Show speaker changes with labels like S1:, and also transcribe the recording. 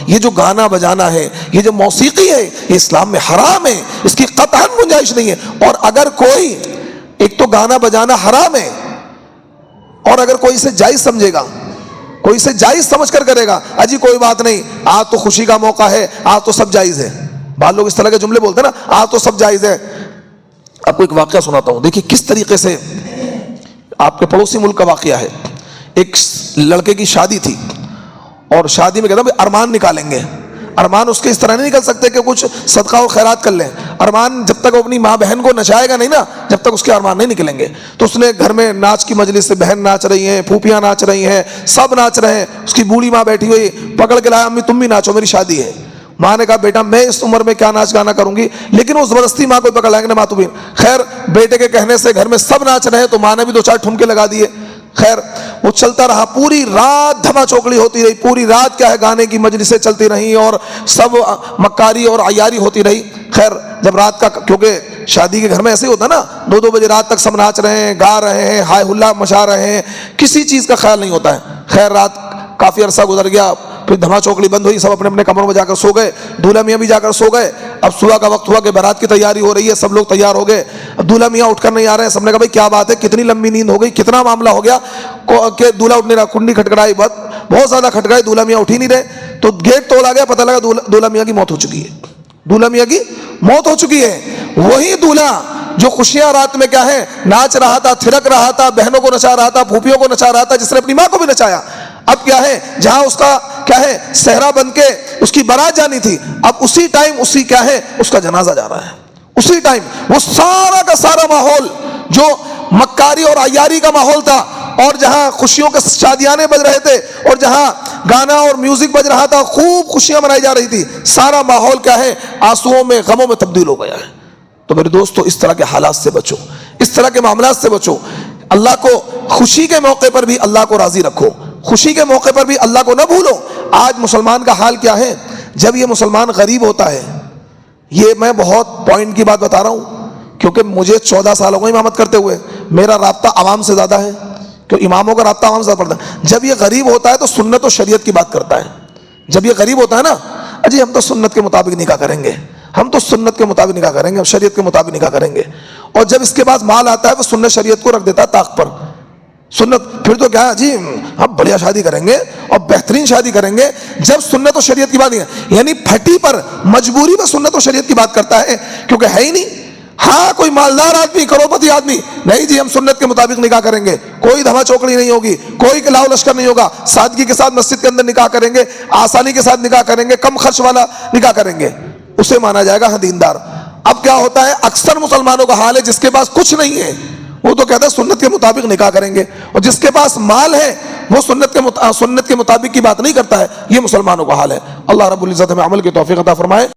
S1: یہ جو گانا بجانا ہے، یہ جو موسیقی ہے، یہ اسلام میں حرام ہے، اس کی قطعاً گنجائش نہیں ہے۔ اور اگر کوئی، ایک تو گانا بجانا حرام ہے، اور اگر کوئی اسے جائز سمجھے گا، کوئی اسے جائز سمجھ کر کرے گا، اجی کوئی بات نہیں، آج تو خوشی کا موقع ہے، آج تو سب جائز ہے۔ بعض لوگ اس طرح کے جملے بولتے ہیں نا، آج تو سب جائز ہے۔ آپ کو ایک واقعہ سناتا ہوں، دیکھیے کس طریقے سے آپ کے پڑوسی ملک کا واقعہ ہے۔ ایک لڑکے کی شادی تھی، اور شادی میں کہتا ہوں ارمان نکالیں گے۔ ارمان اس کے اس طرح نہیں نکل سکتے کہ کچھ صدقہ و خیرات کر لیں۔ ارمان جب تک وہ اپنی ماں بہن کو نچائے گا نہیں نا، جب تک اس کے ارمان نہیں نکلیں گے۔ تو اس نے گھر میں ناچ کی مجلس سے، بہن ناچ رہی ہیں، پھوپھیاں ناچ رہی ہیں، سب ناچ رہے ہیں، اس کی بوڑھی ماں بیٹھی ہوئی پکڑ کے لایا، امی تم بھی ناچو، میری شادی ہے۔ ماں نے کہا بیٹا میں اس عمر میں کیا ناچ گانا کروں گی، لیکن وہ زبردستی ماں کو پکڑ لائیں گے نا، ماں تو بھی۔ خیر بیٹے کے کہنے سے گھر میں سب ناچ رہے ہیں، تو ماں نے بھی دو چار ٹھمکے لگا دیے۔ خیر وہ چلتا رہا، پوری رات دھما چوکڑی ہوتی رہی، پوری رات کیا ہے گانے کی مجلسیں چلتی رہیں، اور سب مکاری اور عیاری ہوتی رہی۔ خیر جب رات کا، کیونکہ شادی کے گھر میں ایسے ہی ہوتا ہے نا، 2 بجے رات تک سب ناچ رہے ہیں، گا رہے ہیں، ہائے ہلا مچا رہے ہیں، کسی چیز کا خیال نہیں ہوتا ہے۔ خیر رات کافی عرصہ گزر گیا، پھر دھما چوکڑی بند ہوئی، سب اپنے اپنے کمروں میں جا کر سو گئے، دولہا میاں بھی جا کر سو گئے۔ اب صبح کا وقت ہوا کہ بارات کی تیاری ہو رہی ہے، سب لوگ تیار ہو گئے۔ اب دولہا میاں اٹھ کر نہیں آ رہے ہیں، سب نے کہا بھائی کیا بات ہے، کتنی لمبی نیند ہو گئی، کتنا معاملہ ہو گیا کہ دولہا اٹھ نہیں رہا۔ کنڈی کھٹکھڑائی، بہت زیادہ کھٹکھڑائی، دولہا میاں اٹھ ہی نہیں رہے۔ تو گیٹ توڑا گیا، پتہ لگا دولہا میاں کی موت ہو چکی ہے، دولہا میاں کی موت ہو چکی ہے۔ وہی دولہا جو خوشیاں رات میں کیا ہے ناچ رہا تھا، تھرک رہا تھا، بہنوں کو نچا رہا تھا، پھوپھیوں کو نچا رہا تھا، جس نے اپنی ماں کو بھی نچایا، اب کیا ہے جہاں اس کا کیا ہے صحرا بن کے اس کی بارات جانی تھی، اب اسی ٹائم اسی کیا ہے اس کا جنازہ جا رہا ہے۔ اسی ٹائم وہ سارا کا سارا ماحول جو مکاری اور عیاری کا ماحول تھا، اور جہاں خوشیوں کے شادیانے بج رہے تھے، اور جہاں گانا اور میوزک بج رہا تھا، خوب خوشیاں منائی جا رہی تھی، سارا ماحول کیا ہے آنسوؤں میں، غموں میں تبدیل ہو گیا ہے۔ تو میرے دوستو اس طرح کے حالات سے بچو، اس طرح کے معاملات سے بچو۔ اللہ کو خوشی کے موقع پر بھی اللہ کو راضی رکھو، خوشی کے موقع پر بھی اللہ کو نہ بھولو۔ آج مسلمان کا حال کیا ہے، جب یہ مسلمان غریب ہوتا ہے، یہ میں بہت پوائنٹ کی بات بتا رہا ہوں، کیونکہ مجھے 14 سال ہو گئے امامت کرتے ہوئے، میرا رابطہ عوام سے زیادہ ہے، کہ اماموں کا رابطہ عوام سے زیادہ پڑتا ہے۔ جب یہ غریب ہوتا ہے تو سنت و شریعت کی بات کرتا ہے۔ جب یہ غریب ہوتا ہے نا، اجی ہم تو سنت کے مطابق نکاح کریں گے، ہم تو سنت کے مطابق نکاح کریں گے، ہم شریعت کے مطابق نکاح کریں گے، اور جب اس کے پاس مال آتا ہے وہ سنت شریعت کو رکھ دیتا ہے طاق پر۔ سنت پھر تو کیا ہے جی ہم بڑھیا شادی کریں گے اور بہترین شادی کریں گے، جب سنت و شریعت کی بات نہیں ہے، یعنی پھٹی پر مجبوری میں سنت و شریعت کی بات کرتا ہے، کیونکہ ہے ہی نہیں۔ ہاں کوئی مالدار آدمی، کروڑپتی آدمی، نہیں جی ہم سنت کے مطابق نکاح کریں گے، کوئی دھما چوکڑی نہیں ہوگی، کوئی لاؤ لشکر نہیں ہوگا، سادگی کے ساتھ مسجد کے اندر نکاح کریں گے، آسانی کے ساتھ نکاح کریں گے، کم خرچ والا نکاح کریں گے، اسے مانا جائے گا ہاں دیندار۔ اب کیا ہوتا ہے اکثر مسلمانوں کا حال ہے، جس کے پاس کچھ نہیں ہے وہ تو کہتا ہے سنت کے مطابق نکاح کریں گے، اور جس کے پاس مال ہے وہ سنت کے مطابق کی بات نہیں کرتا ہے۔ یہ مسلمانوں کا حال ہے۔ اللہ رب العزت ہمیں عمل کی توفیق عطا فرمائے۔